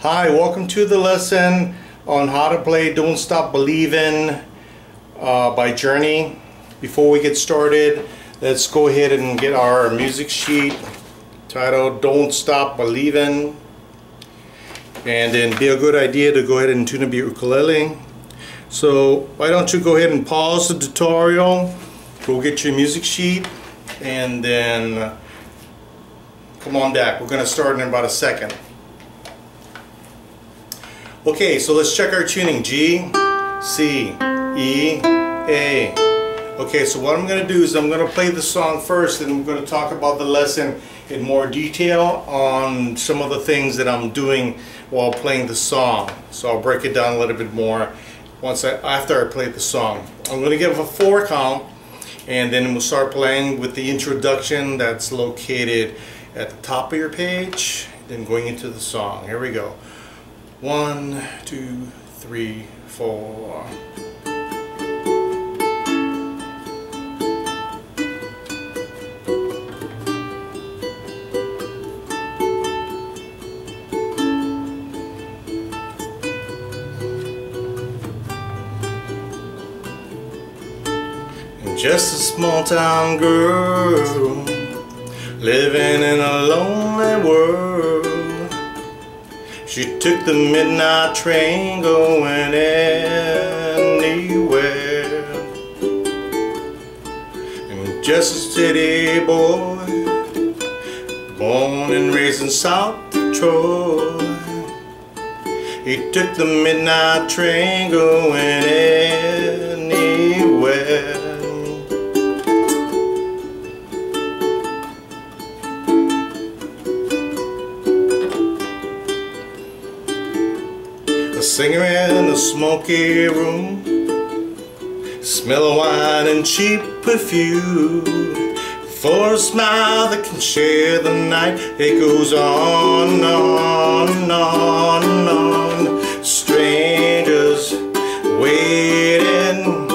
Hi, welcome to the lesson on how to play Don't Stop Believin' by Journey. Before we get started, let's go ahead and get our music sheet titled Don't Stop Believin', and then be a good idea to go ahead and tune up your ukulele. So why don't you go ahead and pause the tutorial, go get your music sheet, and then come on back. We're going to start in about a second. Okay, so let's check our tuning. G, C, E, A. Okay, so what I'm going to do is I'm going to play the song first, and I'm going to talk about the lesson in more detail on some of the things that I'm doing while playing the song. So I'll break it down a little bit more after I play the song. I'm going to give a 4 count, and then we'll start playing with the introduction that's located at the top of your page, then going into the song. Here we go. 1, 2, 3, 4. Just a small town girl living in a lonely world. She took the midnight train going anywhere. And just a city boy, born and raised in South Detroit. He took the midnight train going anywhere. Singer in a smoky room, smell of wine and cheap perfume. For a smile that can share the night, it goes on and on and on and on. Strangers waiting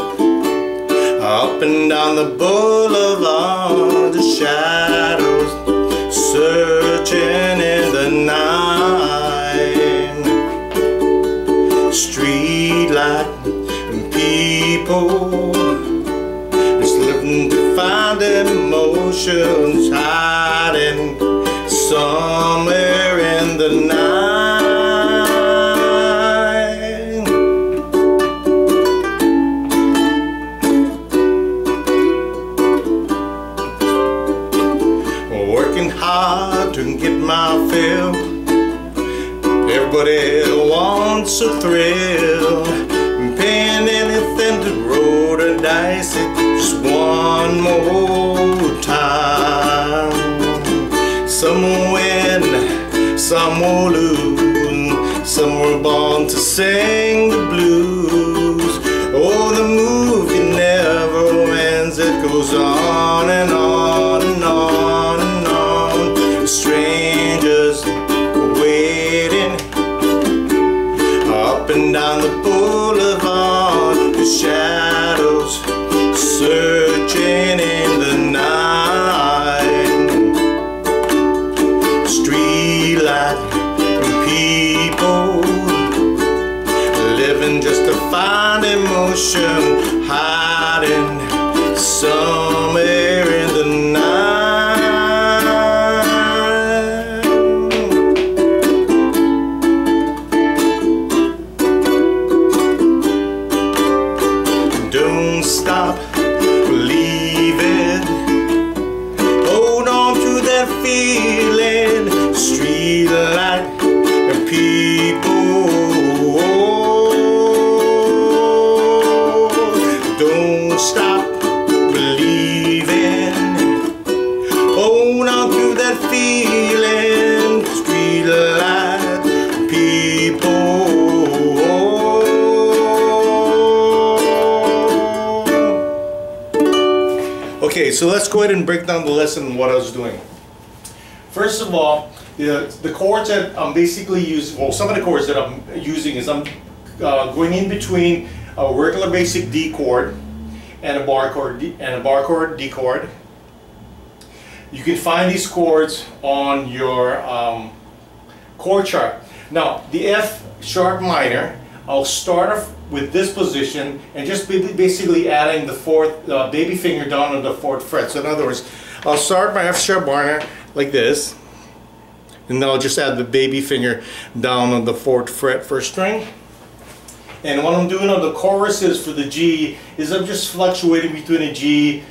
up and down the boulevard, the shadows searching in the night. Street light and people just looking to find emotions hiding somewhere in the night. Working hard to get my fill. Everybody wants a thrill, paying anything to roll the dice it just one more time. Some will win, some will lose, some were born to sing the blues. Oh, the movie never ends, it goes on and on and on and on. Strangers waiting up and down the boulevard, the shadows searching in the night. Street light and people living just to find emotion hiding somewhere in the night. Don't stop believing. Hold on to that feeling. Street light and people. Don't stop believing. Hold on to that feeling. Street light people. Okay, so let's go ahead and break down the lesson and what I was doing. First of all, the chords that I'm basically using, well, some of the chords that I'm using is I'm going in between a regular basic D chord and a bar chord D chord. You can find these chords on your chord chart. Now, the F sharp minor, I'll start off with this position and just basically adding the fourth baby finger down on the 4th fret. So in other words, I'll start my F sharp minor like this, and then I'll just add the baby finger down on the 4th fret, 1st string. And what I'm doing on the choruses for the G is I'm just fluctuating between a G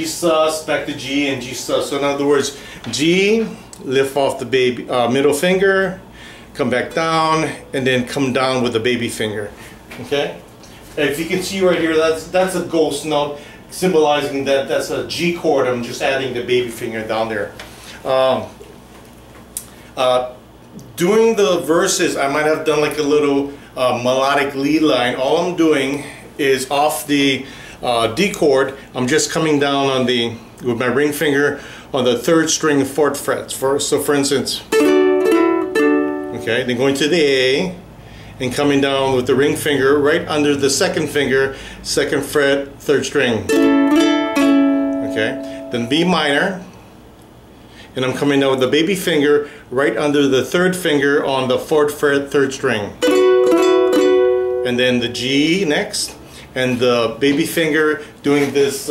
sus, back to G, and G sus. So in other words, G, lift off the baby middle finger, come back down, and then come down with the baby finger. Okay? And if you can see right here, that's a ghost note, symbolizing that that's a G chord. I'm just adding the baby finger down there. During the verses, I might have done like a little melodic lead line. All I'm doing is off the D chord, I'm just coming down on with my ring finger on the 3rd string, 4th fret. So for instance, okay, then going to the A and coming down with the ring finger right under the 2nd finger, 2nd fret, 3rd string. Okay, then B minor, and I'm coming down with the baby finger right under the 3rd finger on the 4th fret, 3rd string. And then the G next, and the baby finger doing this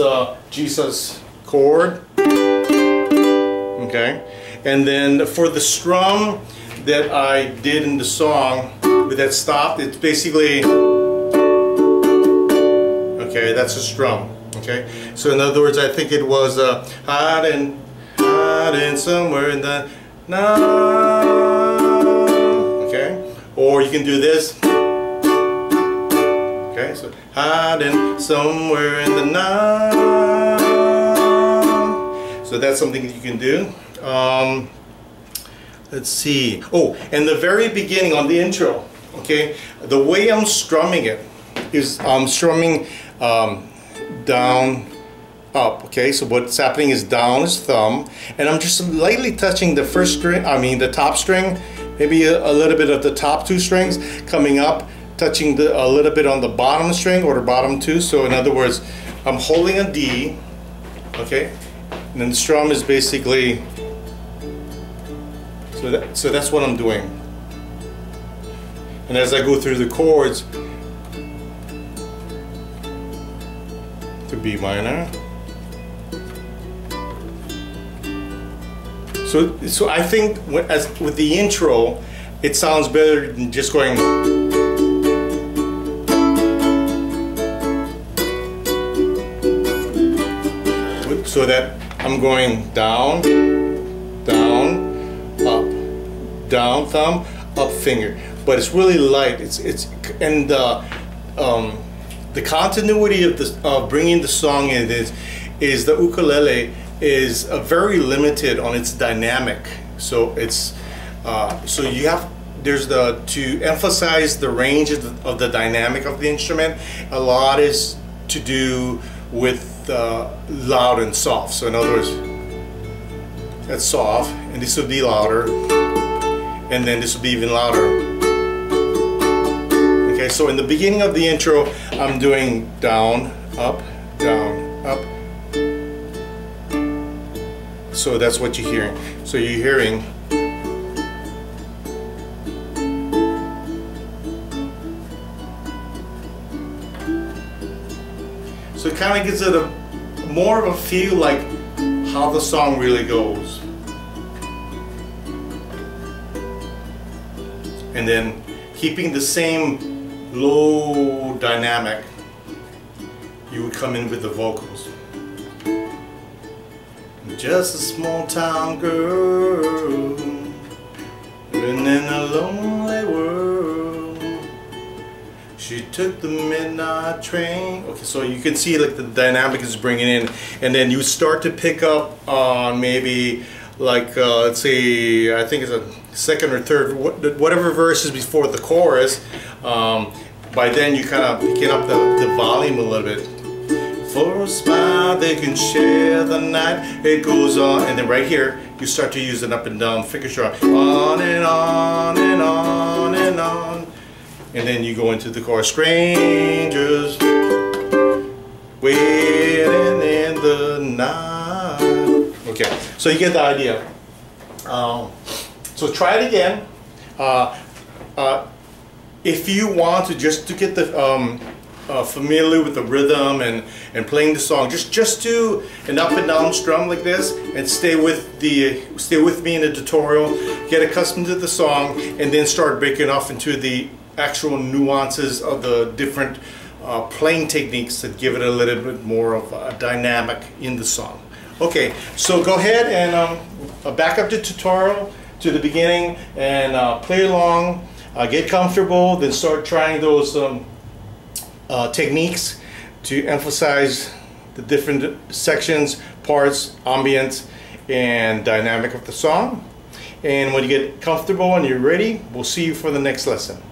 G sus chord. Okay, and then for the strum that I did in the song with that stop, it's basically, okay, that's a strum. Okay, so in other words, I think it was hiding somewhere in the night. Okay, or you can do this. Okay, so hiding somewhere in the night. So that's something that you can do. Let's see. Oh, and the very beginning on the intro. Okay, the way I'm strumming it is I'm strumming down, up. Okay, so what's happening is down is thumb, and I'm just lightly touching the 1st string. The top string, maybe a little bit of the top 2 strings, coming up, touching a little bit on the bottom string or the bottom 2. So in other words, I'm holding a D, okay, and then the strum is basically, so that's what I'm doing. And as I go through the chords to B minor, so I think with the intro, it sounds better than just going. So that I'm going down, down, up, down, thumb, up, finger. But it's really light. And the continuity of bringing the song in is the ukulele is very limited on its dynamic. So it's to emphasize the range of the dynamic of the instrument. A lot is to do with loud and soft. So in other words, that's soft, and this will be louder, and then this will be even louder. Okay, so in the beginning of the intro, I'm doing down, up, down, up. So that's what you're hearing. So you're hearing. So it kind of gives it more of a feel like how the song really goes. And then keeping the same low dynamic, you would come in with the vocals. Just a small town girl living in a lonely world. She took the midnight train. Okay, so you can see like the dynamic is bringing in, and then you start to pick up on maybe like let's say, I think it's a 2nd or 3rd, whatever verse is before the chorus. By then you kind of picking up the volume a little bit. For a smile they can share the night, it goes on, and then right here you start to use an up and down finger strum, on and on and on and on, and then you go into the chorus, strangers waiting in the night. Okay, so you get the idea. So try it again. if you want to just to get the familiar with the rhythm and playing the song, just do an up and down strum like this, and stay with me in the tutorial, get accustomed to the song, and then start breaking off into the actual nuances of the different playing techniques that give it a little bit more of a dynamic in the song. Okay, so go ahead and back up the tutorial to the beginning and play along, get comfortable, then start trying those techniques to emphasize the different sections, parts, ambient, and dynamic of the song. And when you get comfortable and you're ready, we'll see you for the next lesson.